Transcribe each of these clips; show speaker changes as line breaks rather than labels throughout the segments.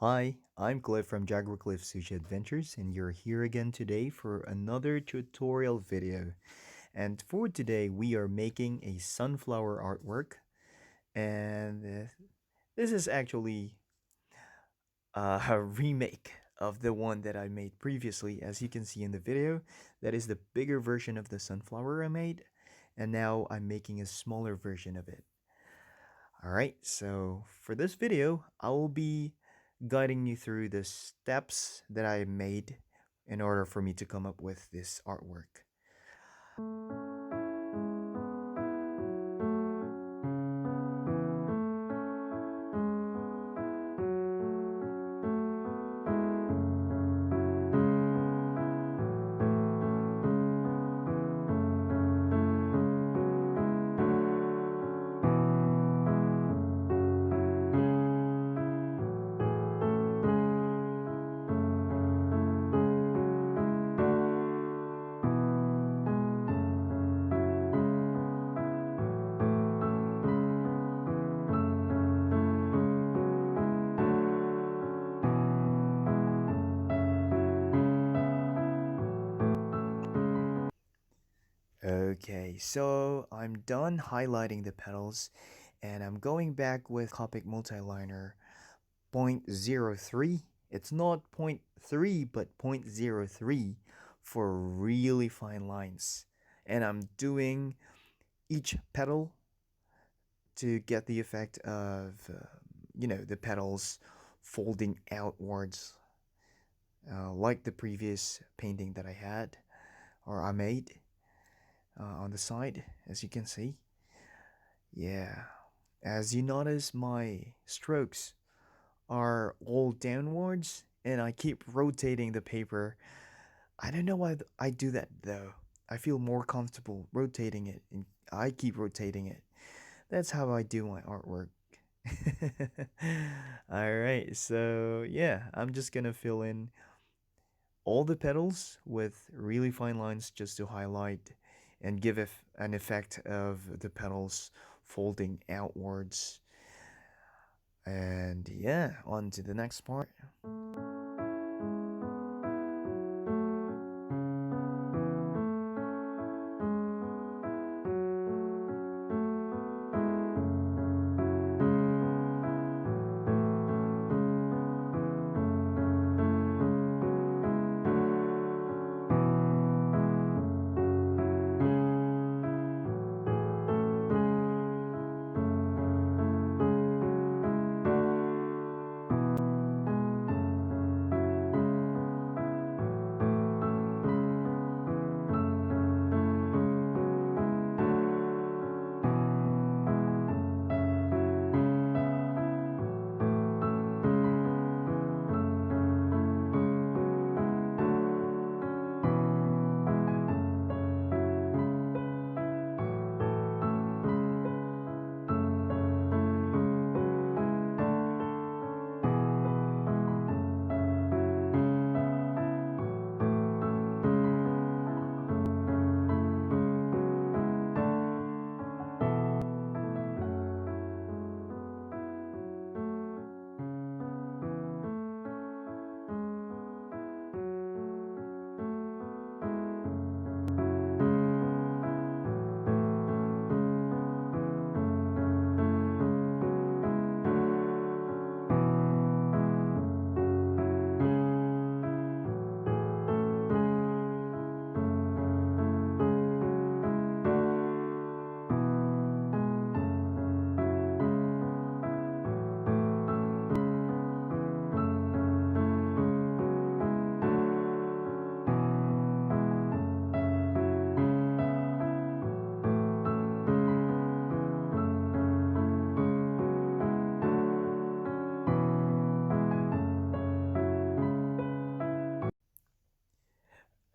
Hi, I'm Cliff from Jaguar Cliff Sushi Adventures, and you're here again today for another tutorial video. And for today, we are making a sunflower artwork, and this is actually a remake of the one that I made previously. As you can see in the video, that is the bigger version of the sunflower I made, and now I'm making a smaller version of it. Alright, so for this video, I will be guiding you through the steps that I made in order for me to come up with this artwork. Okay, so I'm done highlighting the petals and I'm going back with Copic Multiliner 0.03. It's not zero point 0.3 but 0.03 for really fine lines. And I'm doing each petal to get the effect of, the petals folding outwards, like the previous painting that I had or I made on the side, as you can see. Yeah, as you notice, my strokes are all downwards, and I keep rotating the paper. I don't know why I do that though. I feel more comfortable rotating it, and I keep rotating it. That's how I do my artwork. Alright, so yeah, I'm just gonna fill in all the petals with really fine lines just to highlight and give an effect of the petals folding outwards. And yeah, on to the next part.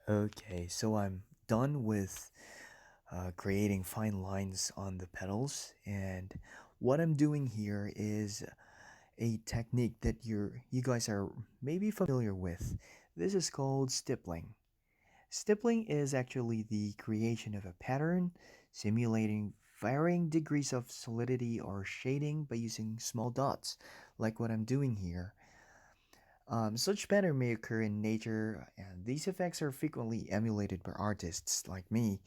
Okay, so I'm done with creating fine lines on the petals, and what I'm doing here is a technique that you guys are maybe familiar with. This is called stippling. Stippling is actually the creation of a pattern simulating varying degrees of solidity or shading by using small dots, like what I'm doing here. Such pattern may occur in nature, and these effects are frequently emulated by artists like me.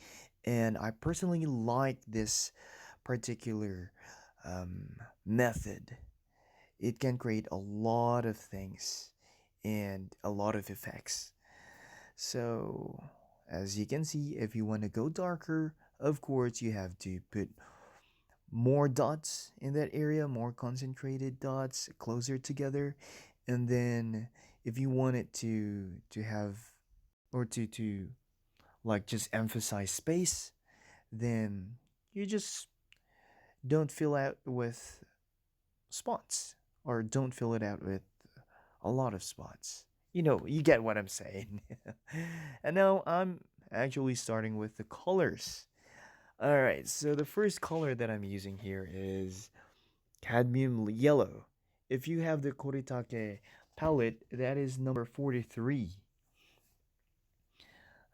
And I personally like this particular method. It can create a lot of things and a lot of effects. So, as you can see, if you want to go darker, of course, you have to put more dots in that area, more concentrated dots closer together. And then if you want it to have or to like just emphasize space, then you just don't fill out with spots or don't fill it out with a lot of spots. You get what I'm saying. And now I'm actually starting with the colors. All right, so the first color that I'm using here is cadmium yellow. If you have the Kuretake palette, that is number 43.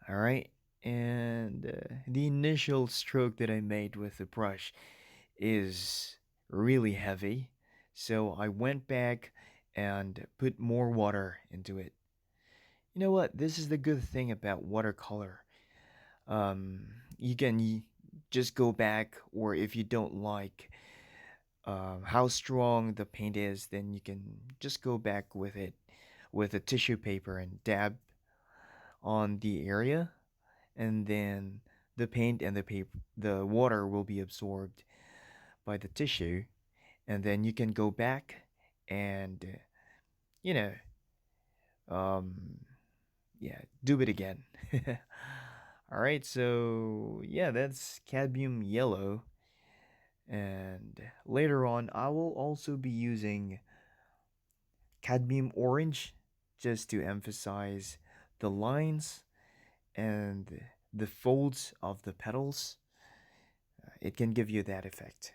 All right, and the initial stroke that I made with the brush is really heavy, so I went back and put more water into it. You know what? This is the good thing about watercolor. You can just go back, or if you don't like how strong the paint is, then you can just go back with it with a tissue paper and dab on the area, and then the paint and the water will be absorbed by the tissue, and then you can go back and you know um yeah, do it again. All right, so yeah, that's cadmium yellow, and later on I will also be using cadmium orange just to emphasize the lines and the folds of the petals. It can give you that effect.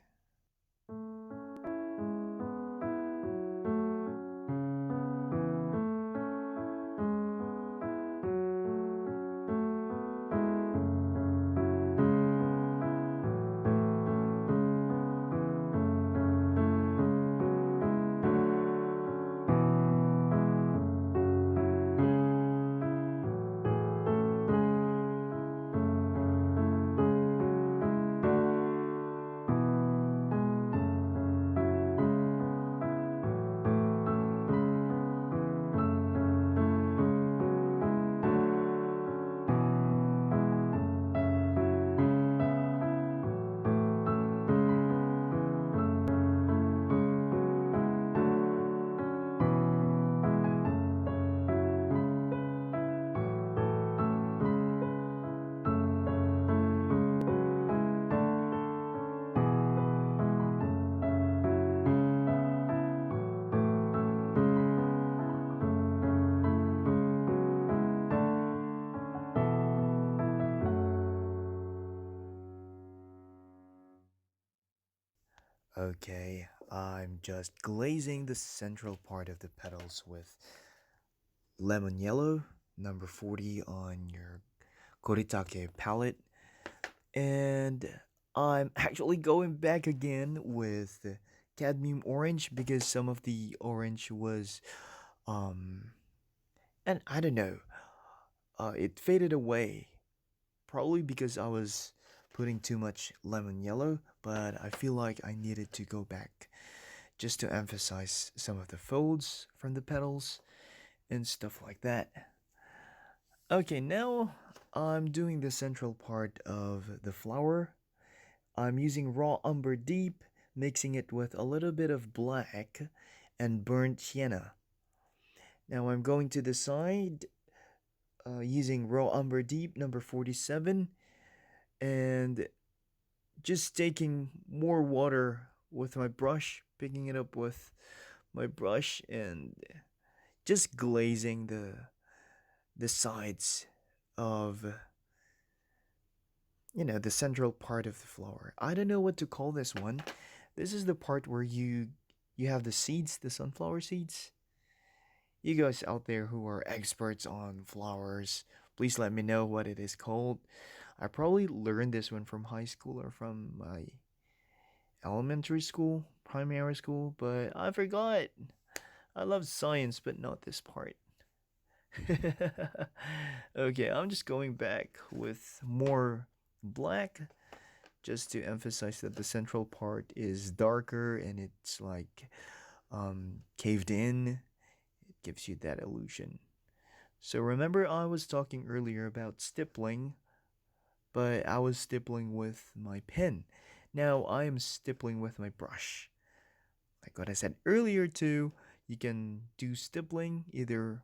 Okay, I'm just glazing the central part of the petals with lemon yellow, number 40 on your Kuretake palette. And I'm actually going back again with cadmium orange because some of the orange was, um, and I don't know, it faded away. Probably because I was putting too much lemon yellow, but I feel like I needed to go back just to emphasize some of the folds from the petals and stuff like that. Okay, now I'm doing the central part of the flower. I'm using raw umber deep, mixing it with a little bit of black and burnt sienna. Now I'm going to the side using raw umber deep number 47 and just taking more water with my brush, picking it up with my brush and just glazing the sides of the central part of the flower. I don't know what to call this one. This is the part where you have the seeds, the sunflower seeds. You guys out there who are experts on flowers, please let me know what it is called. I probably learned this one from high school or from my elementary school, primary school, but I forgot. I love science, but not this part. Okay, I'm just going back with more black just to emphasize that the central part is darker and it's like caved in. It gives you that illusion. So remember I was talking earlier about stippling, but I was stippling with my pen. Now I am stippling with my brush. Like what I said earlier too, you can do stippling either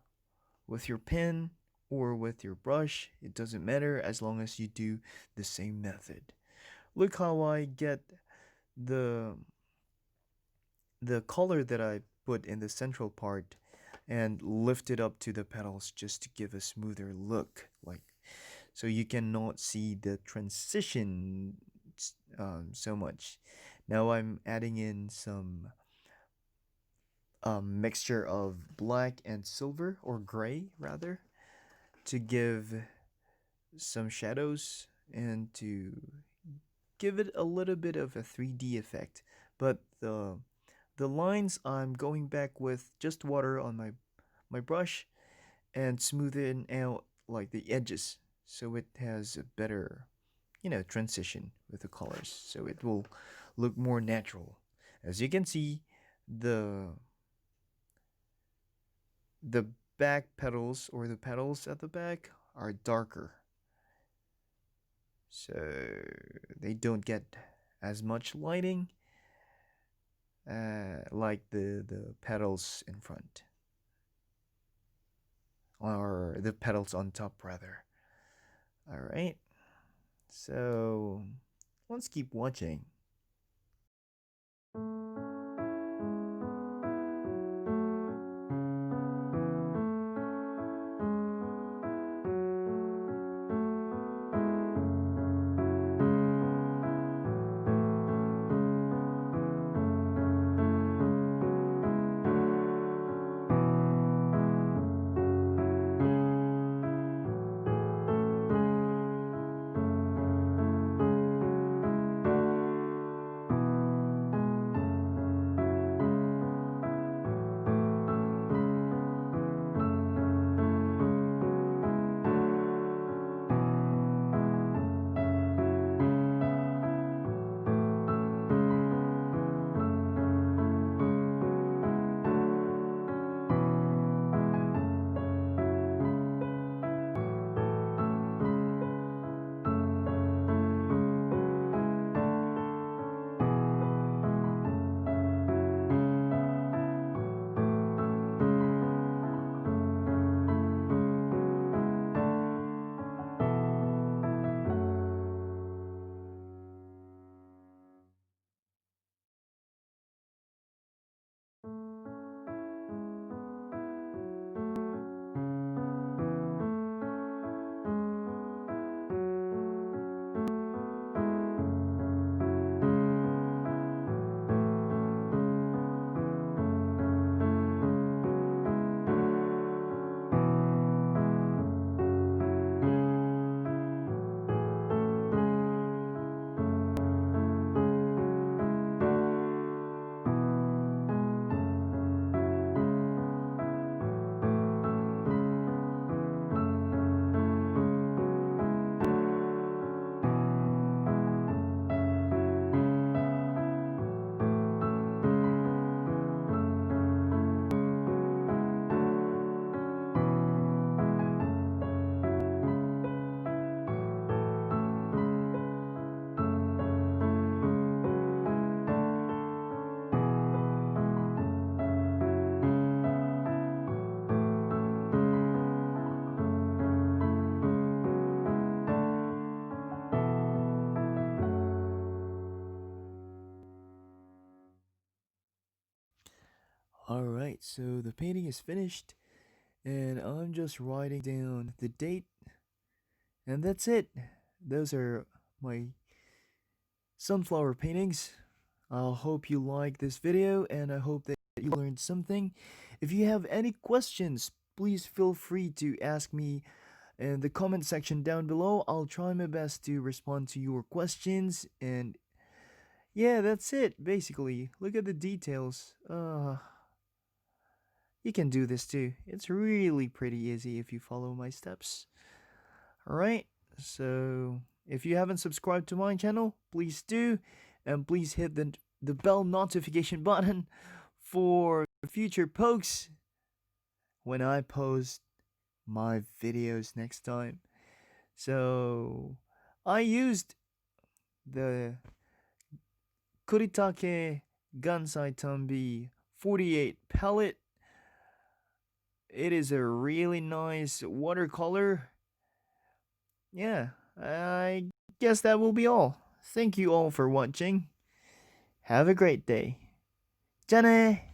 with your pen or with your brush. It doesn't matter as long as you do the same method. Look how I get the the color that I put in the central part and lift it up to the petals just to give a smoother look, like so you cannot see the transition so much. Now I'm adding in some mixture of black and silver, or gray rather, to give some shadows and to give it a little bit of a 3D effect. But the lines, I'm going back with just water on my brush and smoothing out like the edges so it has a better, transition with the colors, so it will look more natural. As you can see, the the back petals, or the petals at the back, are darker, so they don't get as much lighting like the petals in front, or the petals on top rather. All right, so let's keep watching. Alright, so the painting is finished, and I'm just writing down the date, and that's it. Those are my sunflower paintings. I hope you like this video, and I hope that you learned something. If you have any questions, please feel free to ask me in the comment section down below. I'll try my best to respond to your questions, and yeah, that's it, basically. Look at the details. you can do this too. It's really pretty easy if you follow my steps. Alright, so if you haven't subscribed to my channel, please do, and please hit the bell notification button for future posts when I post my videos next time. So I used the Kuretake Gansai Tambi 48 palette. It is a really nice watercolor. Yeah, I guess that will be all. Thank you all for watching. Have a great day. じゃあね